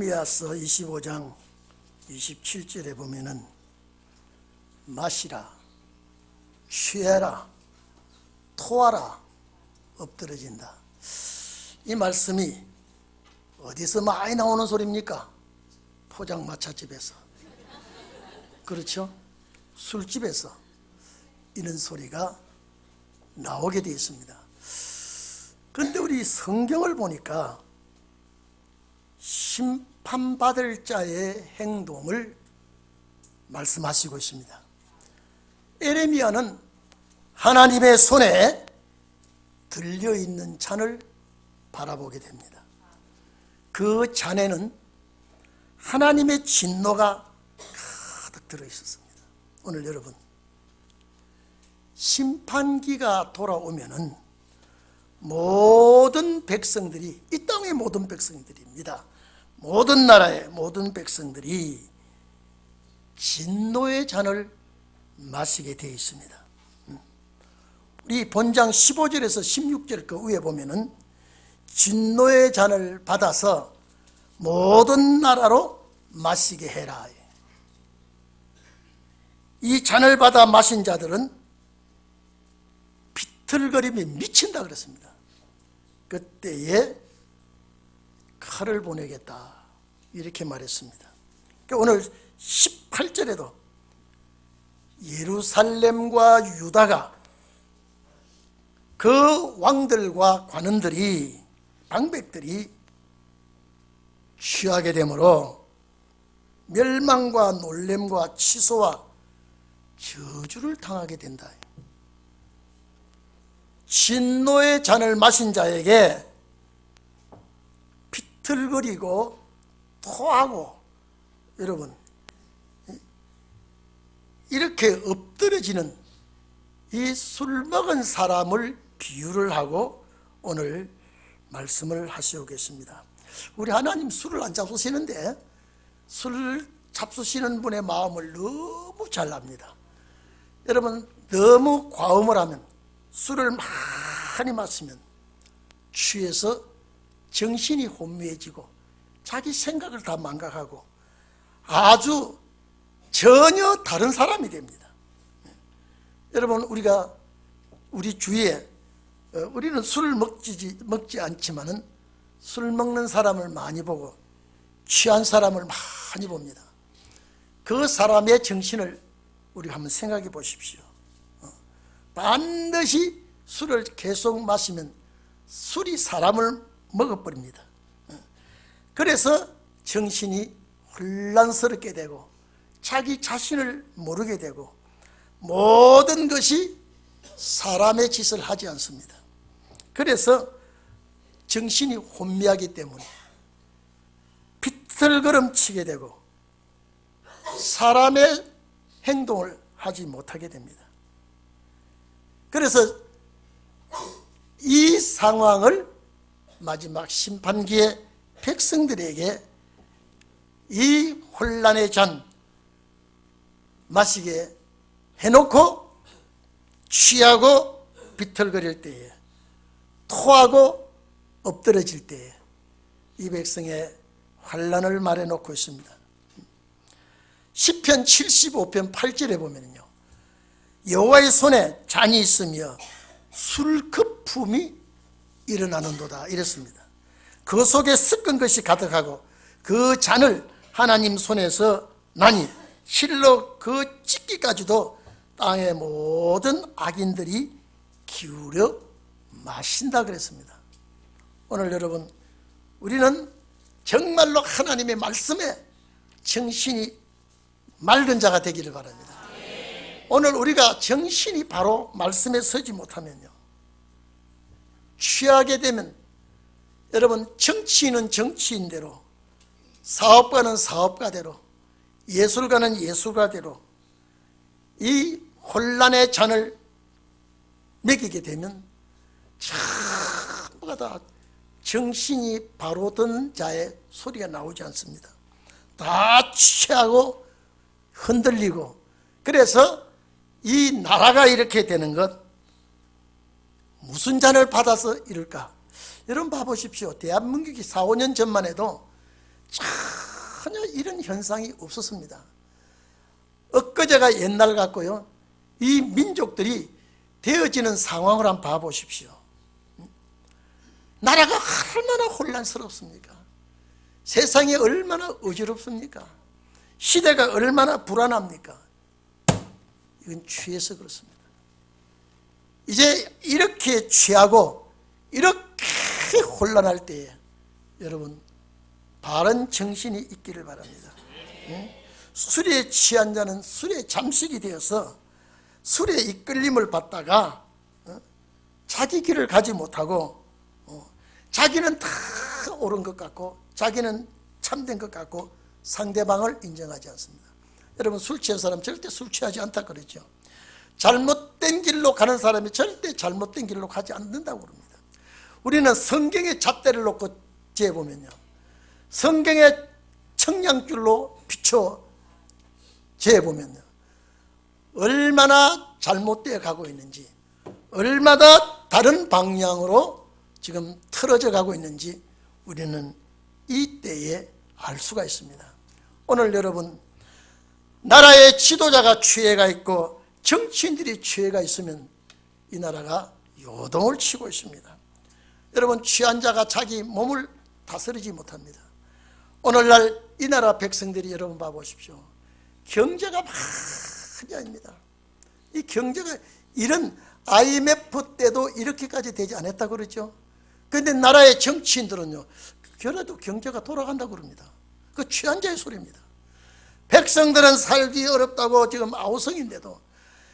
예레미야서 25장 27절에 보면은 마시라, 취해라, 토하라, 엎드러진다. 이 말씀이 어디서 많이 나오는 소리입니까? 포장마차집에서, 그렇죠? 술집에서 이런 소리가 나오게 되어 있습니다. 그런데 우리 성경을 보니까 심판받을 자의 행동을 말씀하시고 있습니다. 예레미야는 하나님의 손에 들려있는 잔을 바라보게 됩니다. 그 잔에는 하나님의 진노가 가득 들어있었습니다. 오늘 여러분, 심판기가 돌아오면은 모든 백성들이, 이 땅의 모든 백성들입니다. 모든 나라의 모든 백성들이 진노의 잔을 마시게 되어 있습니다. 우리 본장 15절에서 16절 그 위에 보면은 진노의 잔을 받아서 모든 나라로 마시게 해라. 이 잔을 받아 마신 자들은 비틀거림이 미친다 그랬습니다. 그때에 칼을 보내겠다 이렇게 말했습니다. 오늘 18절에도 예루살렘과 유다가 그 왕들과 관원들이, 방백들이 취하게 되므로 멸망과 놀램과 취소와 저주를 당하게 된다. 진노의 잔을 마신 자에게 비틀거리고 토하고, 여러분, 이렇게 엎드려지는 이 술 먹은 사람을 비유를 하고 오늘 말씀을 하시고 계십니다. 우리 하나님 술을 안 잡수시는데 술을 잡수시는 분의 마음을 너무 잘 압니다. 여러분, 너무 과음을 하면, 술을 많이 마시면 취해서 정신이 혼미해지고 자기 생각을 다 망각하고 아주 전혀 다른 사람이 됩니다. 여러분, 우리가 우리 주위에, 우리는 술을 먹지 않지만은 술 먹는 사람을 많이 보고 취한 사람을 많이 봅니다. 그 사람의 정신을 우리가 한번 생각해 보십시오. 반드시 술을 계속 마시면 술이 사람을 먹어버립니다. 그래서 정신이 혼란스럽게 되고 자기 자신을 모르게 되고 모든 것이 사람의 짓을 하지 않습니다. 그래서 정신이 혼미하기 때문에 비틀거름치게 되고 사람의 행동을 하지 못하게 됩니다. 그래서 이 상황을 마지막 심판기에 백성들에게 이 혼란의 잔 마시게 해놓고 취하고 비틀거릴 때에, 토하고 엎드러질 때에 이 백성의 환란을 말해놓고 있습니다. 시편 75편 8절에 보면요, 여호와의 손에 잔이 있으며 술 거품이 일어나는도다 이랬습니다. 그 속에 섞은 것이 가득하고 그 잔을 하나님 손에서 나니 실로 그 찢기까지도 땅의 모든 악인들이 기울여 마신다 그랬습니다. 오늘 여러분, 우리는 정말로 하나님의 말씀에 정신이 맑은 자가 되기를 바랍니다. 오늘 우리가 정신이 바로 말씀에 서지 못하면요, 취하게 되면, 여러분, 정치인은 정치인대로, 사업가는 사업가대로, 예술가는 예술가대로 이 혼란의 잔을 먹이게 되면 전부가 다 정신이 바로 든 자의 소리가 나오지 않습니다. 다 취하고 흔들리고, 그래서 이 나라가 이렇게 되는 것, 무슨 잔을 받아서 이럴까? 여러분 봐보십시오. 대한민국이 4, 5년 전만 해도 참 전혀 이런 현상이 없었습니다. 엊그제가 옛날 같고요. 이 민족들이 되어지는 상황을 한번 봐보십시오. 나라가 얼마나 혼란스럽습니까? 세상이 얼마나 어지럽습니까? 시대가 얼마나 불안합니까? 이건 취해서 그렇습니다. 이제 이렇게 취하고 이렇게 혼란할 때에 여러분 바른 정신이 있기를 바랍니다. 술에 취한 자는 술에 잠식이 되어서 술에 이끌림을 받다가 자기 길을 가지 못하고 자기는 다 옳은 것 같고 자기는 참된 것 같고 상대방을 인정하지 않습니다. 여러분 술 취한 사람 절대 술 취하지 않다 그러죠. 잘못된 길로 가는 사람이 절대 잘못된 길로 가지 않는다고 그럽니다. 우리는 성경의 잣대를 놓고 재보면요, 성경의 청량줄로 비춰 재보면요, 얼마나 잘못되어 가고 있는지, 얼마나 다른 방향으로 지금 틀어져 가고 있는지 우리는 이때에 알 수가 있습니다. 오늘 여러분 나라의 지도자가 취해가 있고 정치인들이 취해가 있으면 이 나라가 요동을 치고 있습니다. 여러분 취한 자가 자기 몸을 다스리지 못합니다. 오늘날 이 나라 백성들이 여러분 봐보십시오. 경제가 많이 아닙니다. 이 경제가 이런 IMF 때도 이렇게까지 되지 않았다 그러죠. 그런데 나라의 정치인들은요, 그래도 경제가 돌아간다고 그럽니다. 그 취한 자의 소리입니다. 백성들은 살기 어렵다고 지금 아우성인데도,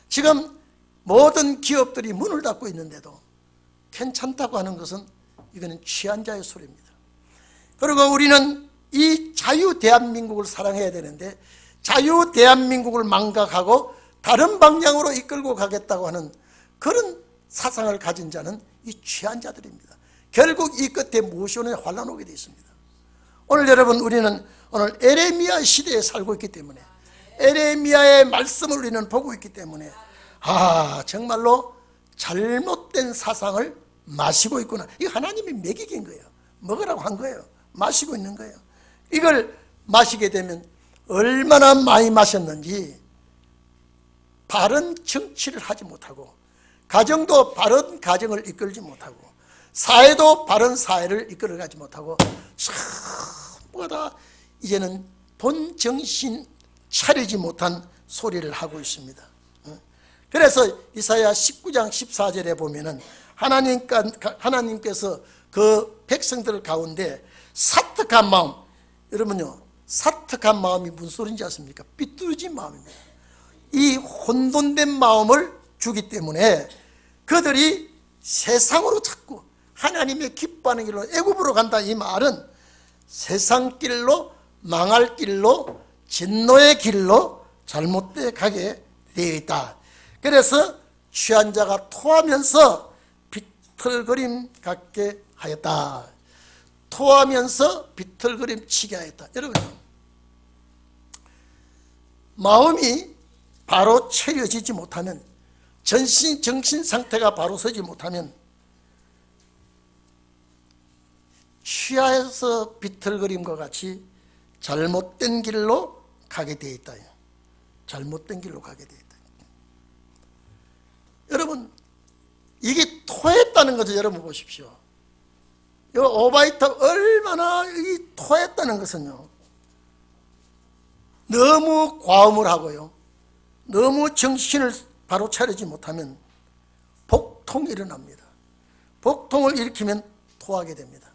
지금 모든 기업들이 문을 닫고 있는데도 괜찮다고 하는 것은 이거는 취한 자의 소리입니다. 그리고 우리는 이 자유 대한민국을 사랑해야 되는데 자유 대한민국을 망각하고 다른 방향으로 이끌고 가겠다고 하는 그런 사상을 가진 자는 이 취한 자들입니다. 결국 이 끝에 무엇이 오느냐, 환란 오게 되어 있습니다. 오늘 여러분 우리는 오늘 에레미야 시대에 살고 있기 때문에 에레미야의 말씀을 우리는 보고 있기 때문에 정말로 잘못된 사상을 마시고 있구나. 이거 하나님이 먹이긴 거예요. 먹으라고 한 거예요. 마시고 있는 거예요. 이걸 마시게 되면 얼마나 많이 마셨는지 바른 정치를 하지 못하고 가정도 바른 가정을 이끌지 못하고 사회도 바른 사회를 이끌어가지 못하고 전부 다 이제는 본 정신 차리지 못한 소리를 하고 있습니다. 그래서 이사야 19장 14절에 보면은 하나님께서 그 백성들 가운데 사특한 마음, 여러분요, 사특한 마음이 무슨 소리인지 아십니까? 삐뚤어진 마음입니다. 이 혼돈된 마음을 주기 때문에 그들이 세상으로 자꾸 하나님의 기뻐하는 길로 애굽으로 간다. 이 말은 세상 길로, 망할 길로, 진노의 길로 잘못되어 가게 되어 있다. 그래서 취한 자가 토하면서 비틀거림 갖게 하였다. 토하면서 비틀거림 치게 하였다. 여러분, 마음이 바로 채려지지 못하면, 정신 상태가 바로 서지 못하면 취하여서 비틀거림과 같이 잘못된 길로 가게 되어 있다. 잘못된 길로 가게 되어 있다. 여러분, 이게 토했다는 거죠. 여러분 보십시오. 이 오바이트 얼마나 이 토했다는 것은요, 너무 과음을 하고요, 너무 정신을 바로 차리지 못하면 복통이 일어납니다. 복통을 일으키면 토하게 됩니다.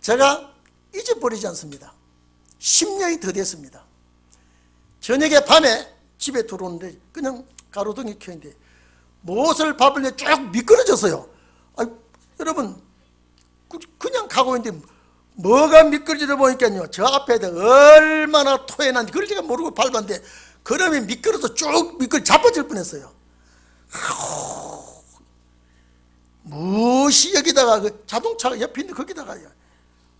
제가 잊어버리지 않습니다. 10년이 더 됐습니다. 저녁에 밤에 집에 들어오는데 그냥 가로등이 켜있는데 무엇을 밥을 쭉 미끄러졌어요. 여러분, 그냥 가고 있는데 뭐가 미끄러지다 보니까요, 저 앞에 얼마나 토해난지 그걸 제가 모르고 밟았는데 그러면 미끄러서 쭉 자빠질 뻔했어요. 무엇이 여기다가 그 자동차가 옆에 있는데 거기다가요,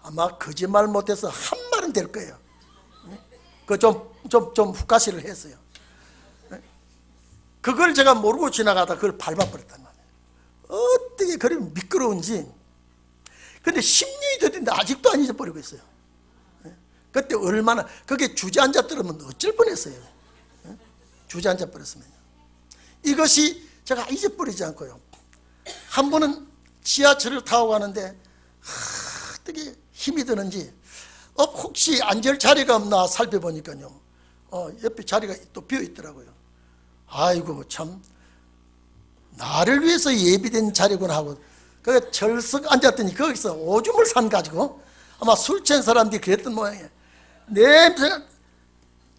아마 거짓말 못해서 한 말은 될 거예요. 그 좀 훅가시를 했어요. 그걸 제가 모르고 지나가다 그걸 밟아버렸단 말이에요. 어떻게 그리 미끄러운지. 근데 10년이 됐는데 아직도 안 잊어버리고 있어요. 그때 얼마나 그게 주저앉아 떨어면 어쩔 뻔했어요. 주저앉아 버렸으면요. 이것이 제가 잊어버리지 않고요. 한 번은 지하철을 타고 가는데 어떻게 힘이 드는지 혹시 앉을 자리가 없나 살펴보니까요, 옆에 자리가 또 비어 있더라고요. 아이고 참 나를 위해서 예비된 자리구나 하고 그 철썩 앉았더니 거기서 오줌을 산 가지고 아마 술 취한 사람들이 그랬던 모양이에요.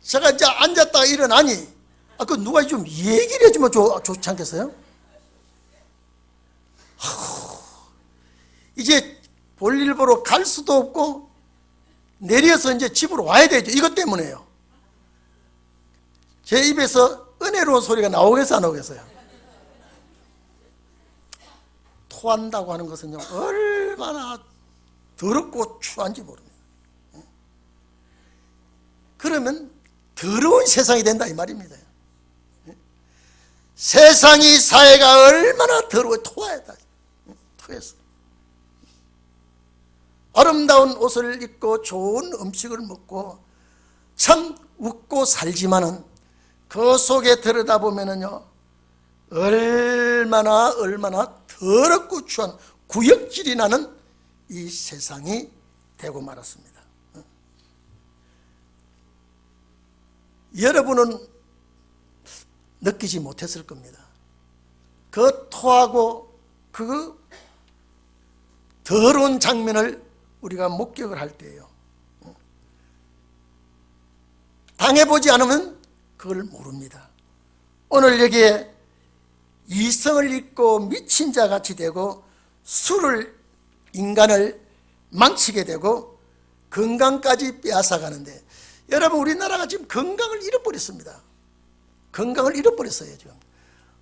제가 이제 앉았다가 일어나니 그 누가 좀 얘기를 해주면 좋지 않겠어요? 이제 볼일 보러 갈 수도 없고 내려서 이제 집으로 와야 되죠. 이것 때문에요. 제 입에서 은혜로운 소리가 나오겠어요, 안 나오겠어요? 토한다고 하는 것은요, 얼마나 더럽고 추한지 모릅니다. 그러면 더러운 세상이 된다 이 말입니다. 세상이, 사회가 얼마나 더러워. 토하다. 토했어. 아름다운 옷을 입고 좋은 음식을 먹고 참 웃고 살지만은 그 속에 들여다보면은요, 얼마나 더럽고 추한 구역질이 나는 이 세상이 되고 말았습니다. 여러분은 느끼지 못했을 겁니다. 그 토하고 그 더러운 장면을 우리가 목격을 할 때예요. 당해보지 않으면 그걸 모릅니다. 오늘 여기에 이성을 잃고 미친 자 같이 되고 인간을 망치게 되고 건강까지 빼앗아가는데, 여러분 우리나라가 지금 건강을 잃어버렸습니다. 건강을 잃어버렸어요. 지금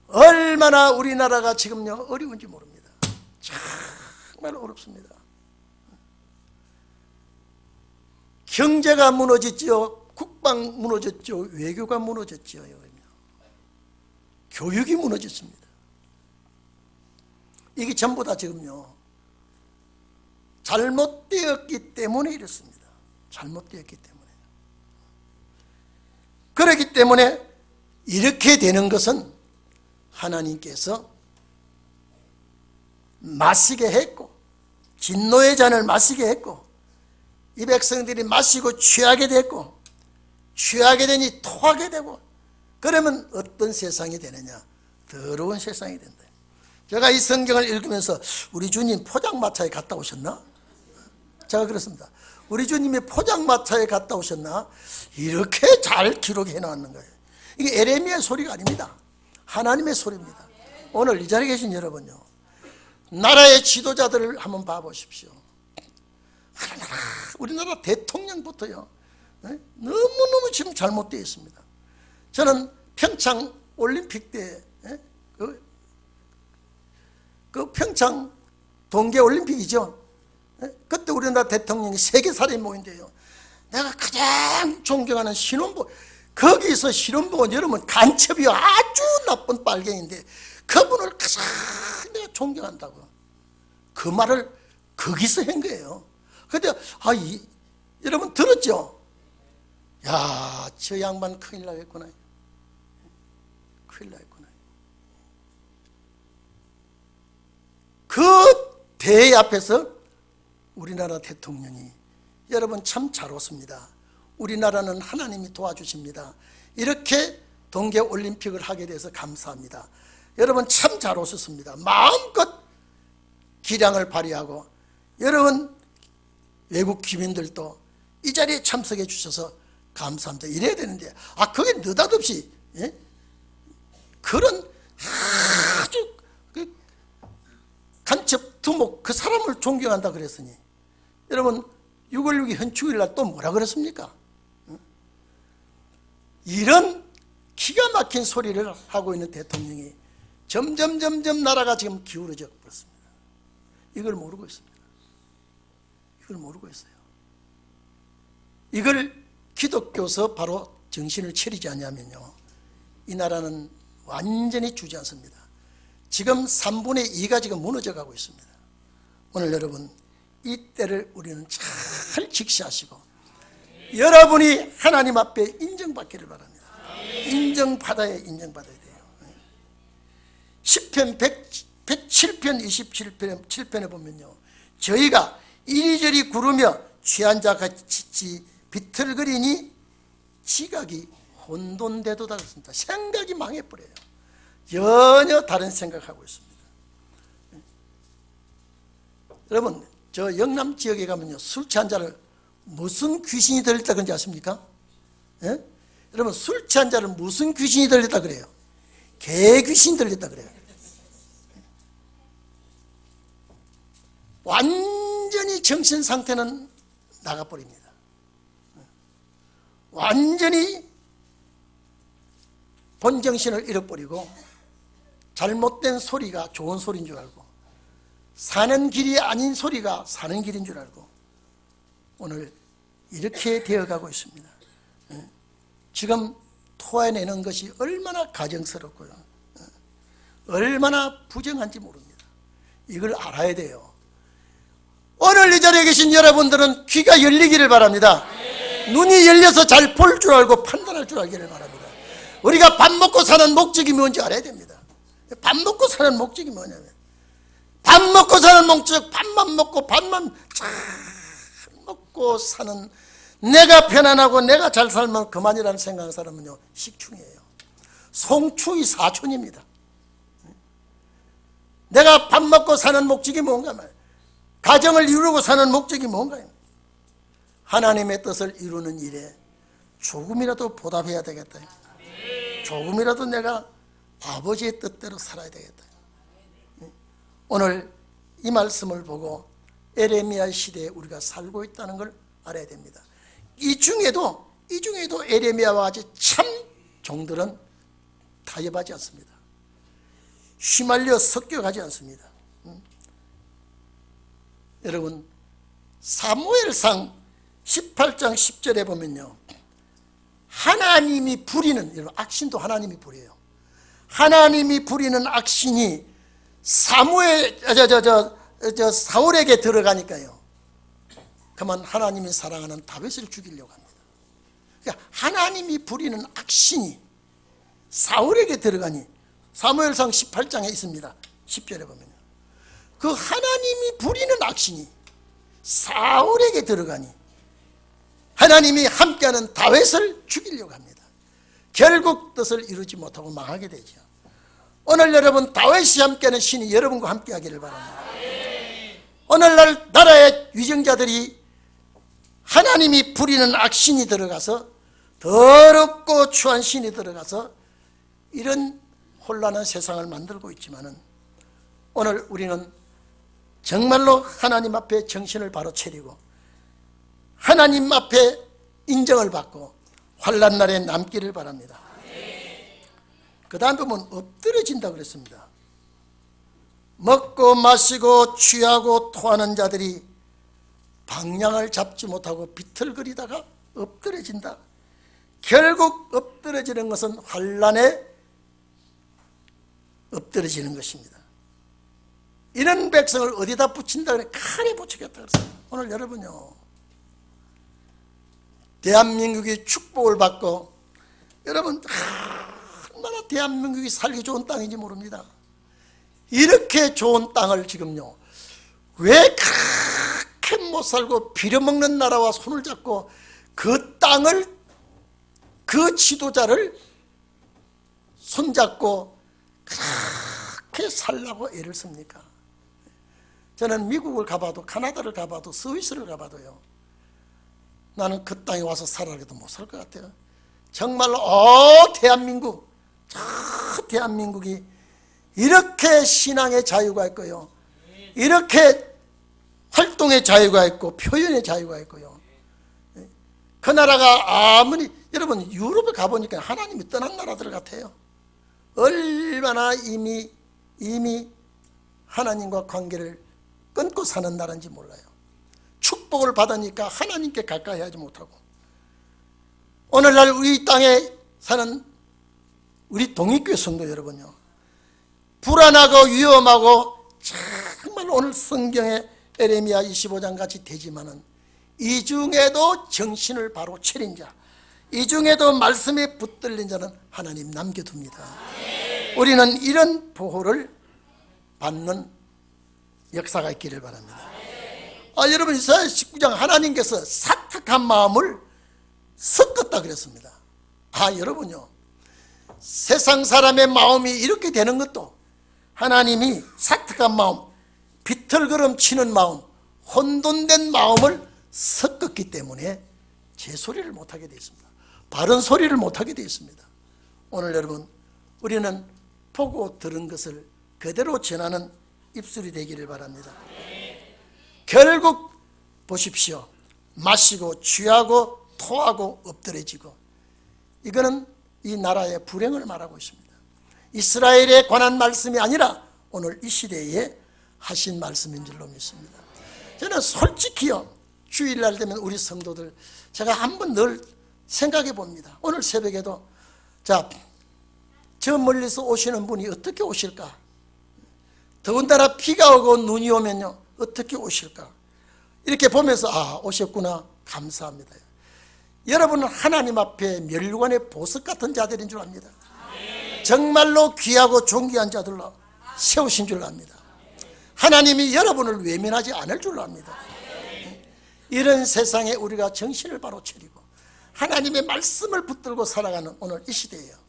얼마나 우리나라가 지금요 어려운지 모릅니다. 정말 어렵습니다. 경제가 무너졌지요, 국방 무너졌죠, 외교가 무너졌지요, 교육이 무너졌습니다. 이게 전부 다 지금요 잘못되었기 때문에 이렇습니다. 잘못되었기 때문에. 그렇기 때문에 이렇게 되는 것은 하나님께서 마시게 했고, 진노의 잔을 마시게 했고, 이 백성들이 마시고 취하게 됐고, 취하게 되니 토하게 되고, 그러면 어떤 세상이 되느냐? 더러운 세상이 된다. 제가 이 성경을 읽으면서 우리 주님 포장마차에 갔다 오셨나? 제가 그렇습니다. 우리 주님이 포장마차에 갔다 오셨나? 이렇게 잘 기록해 놨는 거예요. 이게 에레미야의 소리가 아닙니다. 하나님의 소리입니다. 오늘 이 자리에 계신 여러분요, 나라의 지도자들을 한번 봐보십시오. 우리나라 대통령부터요 너무너무 지금 잘못되어 있습니다. 저는 평창 올림픽 때 그 평창 동계 올림픽이죠. 그때 우리나라 대통령이 세계살이 모인대요. 내가 가장 존경하는 신원복, 거기서 신원복은 여러분 간첩이요 아주 나쁜 빨갱인데 그분을 가장 내가 존경한다고. 그 말을 거기서 한 거예요. 근데 여러분 들었죠? 야, 저 양반 큰일 나겠구나. 큰일 나겠구나. 그 대회 앞에서 우리나라 대통령이, 여러분 참 잘 웃습니다. 우리나라는 하나님이 도와주십니다. 이렇게 동계올림픽을 하게 돼서 감사합니다. 여러분 참 잘 웃었습니다. 마음껏 기량을 발휘하고, 여러분 외국 기민들도 이 자리에 참석해 주셔서 감사합니다. 이래야 되는데 그게 느닷없이 그런 아주 간첩 두목 그 사람을 존경한다 그랬으니, 여러분 6.16 현충일 날 또 뭐라 그랬습니까? 이런 기가 막힌 소리를 하고 있는 대통령이 점점 나라가 지금 기울어져 버렸습니다. 이걸 모르고 있습니다. 이걸 모르고 있어요. 이걸 기독교서 바로 정신을 차리지 않냐면요, 이 나라는 완전히 주저앉습니다. 지금 3분의 2가 지금 무너져 가고 있습니다. 오늘 여러분 이 때를 우리는 잘 직시하시고 여러분이 하나님 앞에 인정받기를 바랍니다. 인정받아야 인정받아야 돼요. 시편 107편 27편에 보면요, 저희가 이리저리 구르며 취한 자같이 비틀거리니 지각이 혼돈되도다 그랬습니다. 생각이 망해버려요. 전혀 다른 생각하고 있습니다. 여러분, 저 영남 지역에 가면요, 술 취한 자를 무슨 귀신이 들렸다 그런지 아십니까? 예? 여러분, 술 취한 자를 무슨 귀신이 들렸다 그래요? 개 귀신 들렸다 그래요. 완전히 정신 상태는 나가버립니다. 완전히 본정신을 잃어버리고 잘못된 소리가 좋은 소리인 줄 알고 사는 길이 아닌 소리가 사는 길인 줄 알고 오늘 이렇게 되어가고 있습니다. 지금 토해내는 것이 얼마나 가정스럽고요, 얼마나 부정한지 모릅니다. 이걸 알아야 돼요. 오늘 이 자리에 계신 여러분들은 귀가 열리기를 바랍니다. 눈이 열려서 잘 볼 줄 알고 판단할 줄 알기를 바랍니다. 우리가 밥 먹고 사는 목적이 뭔지 알아야 됩니다. 밥 먹고 사는 목적이 뭐냐면, 밥 먹고 사는 목적, 밥만 먹고 밥만 잘 먹고 사는, 내가 편안하고 내가 잘 살면 그만이라는 생각하는 사람은요, 식충이에요. 송충이 사촌입니다. 내가 밥 먹고 사는 목적이 뭔가 말이에요. 가정을 이루고 사는 목적이 뭔가요? 하나님의 뜻을 이루는 일에 조금이라도 보답해야 되겠다. 조금이라도 내가 아버지의 뜻대로 살아야 되겠다. 오늘 이 말씀을 보고 에레미야 시대에 우리가 살고 있다는 걸 알아야 됩니다. 이 중에도 에레미야와 같이 참 종들은 타협하지 않습니다. 휘말려 섞여가지 않습니다. 여러분, 사무엘상 18장 10절에 보면요, 하나님이 부리는, 여러분, 악신도 하나님이 부려요. 하나님이 부리는 악신이 사울에게 들어가니까요, 그만 하나님이 사랑하는 다윗을 죽이려고 합니다. 그러니까 하나님이 부리는 악신이 사울에게 들어가니, 사무엘상 18장에 있습니다. 10절에 보면요, 그 하나님이 부리는 악신이 사울에게 들어가니 하나님이 함께하는 다윗을 죽이려고 합니다. 결국 뜻을 이루지 못하고 망하게 되죠. 오늘 여러분, 다윗이 함께하는 신이 여러분과 함께하기를 바랍니다. 오늘날 나라의 위정자들이 하나님이 부리는 악신이 들어가서, 더럽고 추한 신이 들어가서 이런 혼란한 세상을 만들고 있지만은, 오늘 우리는 정말로 하나님 앞에 정신을 바로 차리고 하나님 앞에 인정을 받고 환난 날에 남기를 바랍니다. 그 다음 보면 엎드려진다 그랬습니다. 먹고 마시고 취하고 토하는 자들이 방향을 잡지 못하고 비틀거리다가 엎드려진다. 결국 엎드려지는 것은 환난에 엎드려지는 것입니다. 이런 백성을 어디다 붙인다 그래? 칼에 붙이겠다 그랬어요. 오늘 여러분요, 대한민국이 축복을 받고, 여러분 얼마나 대한민국이 살기 좋은 땅인지 모릅니다. 이렇게 좋은 땅을 지금요, 왜 그렇게 못 살고 빌어먹는 나라와 손을 잡고 그 땅을, 그 지도자를 손잡고 그렇게 살라고 애를 씁니까? 저는 미국을 가봐도, 카나다를 가봐도, 스위스를 가봐도요, 나는 그 땅에 와서 살아라도 못 살 것 같아요. 정말로 대한민국, 대한민국이 이렇게 신앙의 자유가 있고요, 이렇게 활동의 자유가 있고 표현의 자유가 있고요, 그 나라가 아무리, 여러분 유럽에 가보니까 하나님이 떠난 나라들 같아요. 얼마나 이미 하나님과 관계를 끊고 사는 나라인지 몰라요. 축복을 받으니까 하나님께 가까이 하지 못하고, 오늘날 우리 땅에 사는 우리 동익교회 성도 여러분요, 불안하고 위험하고 정말 오늘 성경에 에레미야 25장 같이 되지만은 이 중에도 정신을 바로 차린 자, 이 중에도 말씀에 붙들린 자는 하나님 남겨둡니다. 우리는 이런 보호를 받는 역사가 있기를 바랍니다. 여러분, 이사야 19장 하나님께서 사특한 마음을 섞었다 그랬습니다. 여러분요, 세상 사람의 마음이 이렇게 되는 것도 하나님이 사특한 마음, 비틀거름 치는 마음, 혼돈된 마음을 섞었기 때문에 제 소리를 못하게 되어 있습니다. 바른 소리를 못하게 되어 있습니다. 오늘 여러분, 우리는 보고 들은 것을 그대로 전하는 입술이 되기를 바랍니다. 결국 보십시오. 마시고 취하고 토하고 엎드려지고, 이거는 이 나라의 불행을 말하고 있습니다. 이스라엘에 관한 말씀이 아니라 오늘 이 시대에 하신 말씀인 줄로 믿습니다. 저는 솔직히요, 주일날 되면 우리 성도들 제가 한번 늘 생각해 봅니다. 오늘 새벽에도 저 멀리서 오시는 분이 어떻게 오실까? 더군다나 비가 오고 눈이 오면요, 어떻게 오실까? 이렇게 보면서 오셨구나, 감사합니다. 여러분은 하나님 앞에 멸관의 보석 같은 자들인 줄 압니다. 정말로 귀하고 존귀한 자들로 세우신 줄 압니다. 하나님이 여러분을 외면하지 않을 줄 압니다. 이런 세상에 우리가 정신을 바로 차리고 하나님의 말씀을 붙들고 살아가는 오늘 이 시대예요.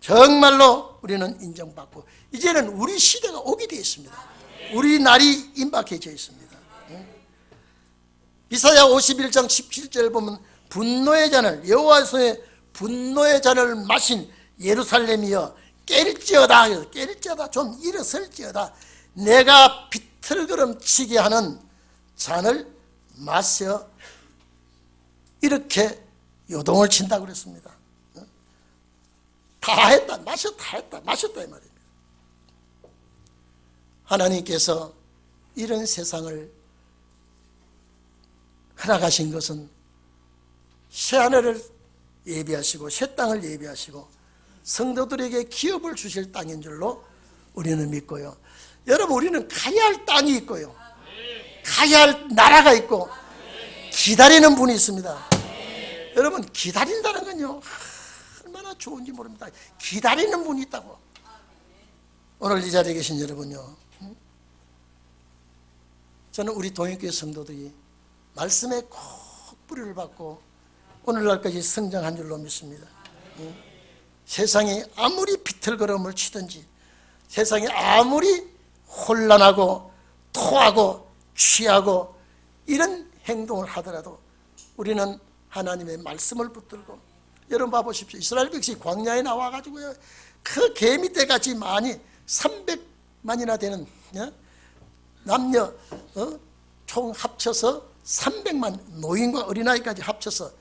정말로 우리는 인정받고 이제는 우리 시대가 오게 되어 있습니다. 우리 날이 임박해져 있습니다. 이사야 51장 17절 보면 분노의 잔을, 여호와의 분노의 잔을 마신 예루살렘이여 깰지어다, 좀 일어설지어다. 내가 비틀거름 치게 하는 잔을 마셔. 이렇게 요동을 친다고 그랬습니다. 다 했다, 마셨다 이 말입니다. 하나님께서 이런 세상을 허락하신 것은 새하늘을 예비하시고 새 땅을 예비하시고 성도들에게 기업을 주실 땅인 줄로 우리는 믿고요. 여러분, 우리는 가야 할 땅이 있고요, 가야 할 나라가 있고 기다리는 분이 있습니다. 여러분, 기다린다는 건요, 얼마나 좋은지 모릅니다. 기다리는 분이 있다고. 오늘 이 자리에 계신 여러분요, 저는 우리 동행교회 성도들이 말씀에 꼭 뿌리를 받고 오늘날까지 성장한 줄로 믿습니다. 세상이 아무리 비틀거름을 치든지, 세상이 아무리 혼란하고 토하고 취하고 이런 행동을 하더라도 우리는 하나님의 말씀을 붙들고, 여러분 봐보십시오. 이스라엘 백성이 광야에 나와가지고요, 그 개미떼같이 많이 300만이나 되는 남녀 총 합쳐서 300만, 노인과 어린아이까지 합쳐서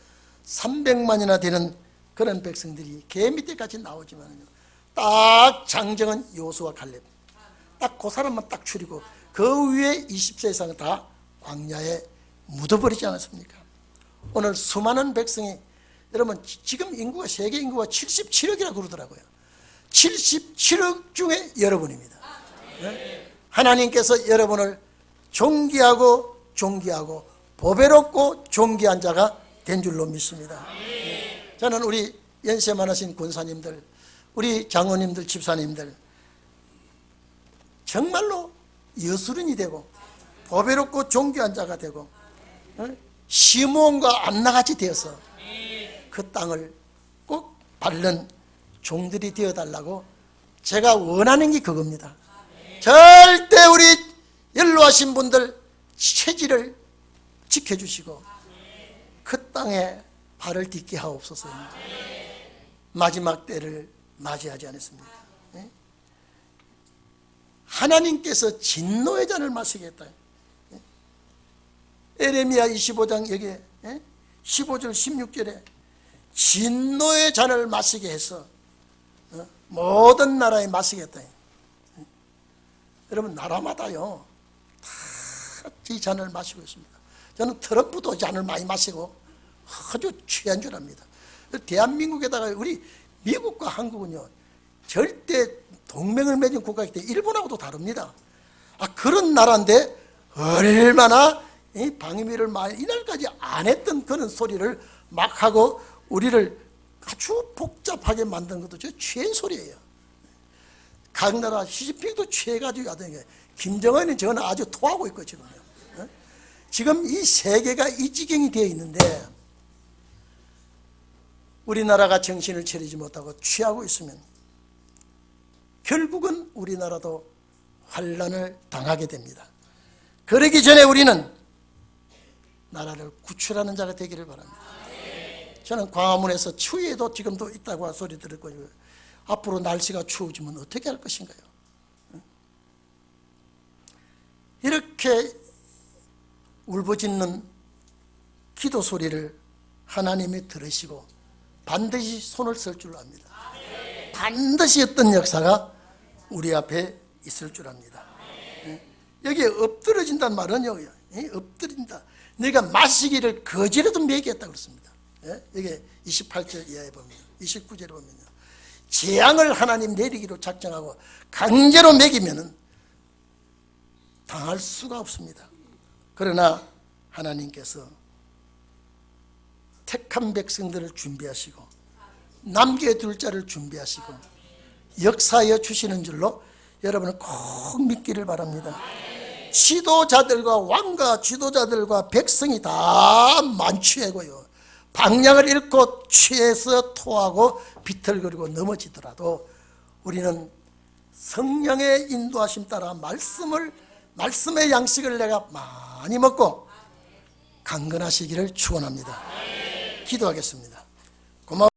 300만이나 되는 그런 백성들이 개미떼같이 나오지만요, 딱 장정은 여호수아 갈렙, 딱 그 사람만 딱 추리고 그 위에 20세 이상은 다 광야에 묻어버리지 않았습니까? 오늘 수많은 백성이, 여러분 지금 인구가, 세계 인구가 77억이라고 그러더라고요. 77억 중에 여러분입니다. 하나님께서 여러분을 존귀하고 보배롭고 존귀한 자가 된 줄로 믿습니다. 저는 우리 연세 많으신 권사님들, 우리 장로님들, 집사님들 정말로 여수른이 되고 보배롭고 존귀한 자가 되고 시므온과 안나같이 되어서 그 땅을 꼭 밟는 종들이 되어달라고 제가 원하는 게 그겁니다. 절대 우리 연로하신 분들 체질을 지켜주시고 그 땅에 발을 딛게 하옵소서. 마지막 때를 맞이하지 않았습니까? 하나님께서 진노의 잔을 마시겠다. 에레미야 25장 여기에 15절 16절에 진노의 잔을 마시게 해서 모든 나라에 마시겠다. 여러분, 나라마다요 다 이 잔을 마시고 있습니다. 저는 트럼프도 잔을 많이 마시고 아주 취한 줄 압니다. 대한민국에다가 우리 미국과 한국은요 절대 동맹을 맺은 국가이기 때문에 일본하고도 다릅니다. 그런 나라인데 얼마나 이 방위비를 이날까지 안 했던 그런 소리를 막 하고 우리를 아주 복잡하게 만든 것도 저 취한 소리예요. 각 나라 시진핑도 취해가지고 하던 게, 김정은이 저는 아주 토하고 있고 지금요. 지금 이 세계가 이 지경이 되어 있는데 우리나라가 정신을 차리지 못하고 취하고 있으면 결국은 우리나라도 환란을 당하게 됩니다. 그러기 전에 우리는 나라를 구출하는 자가 되기를 바랍니다. 저는 광화문에서 추위에도 지금도 있다고 소리 들었고요. 앞으로 날씨가 추워지면 어떻게 할 것인가요? 이렇게 울부짖는 기도 소리를 하나님이 들으시고 반드시 손을 쓸 줄 압니다. 반드시 어떤 역사가 우리 앞에 있을 줄 압니다. 여기에 엎드러진다는 말은요, 엎드린다. 내가 마시기를 거지라도 먹이겠다 그렇습니다. 여기 28절 이하에 보면, 29절에 보면요, 재앙을 하나님 내리기로 작정하고 강제로 먹이면은 당할 수가 없습니다. 그러나 하나님께서 택한 백성들을 준비하시고 남겨둘 자를 준비하시고 역사하여 주시는 줄로 여러분은 꼭 믿기를 바랍니다. 지도자들과 왕과 지도자들과 백성이 다 만취하고요, 방향을 잃고 취해서 토하고 비틀거리고 넘어지더라도 우리는 성령의 인도하심 따라 말씀의 양식을 내가 많이 먹고 강건하시기를 축원합니다. 기도하겠습니다.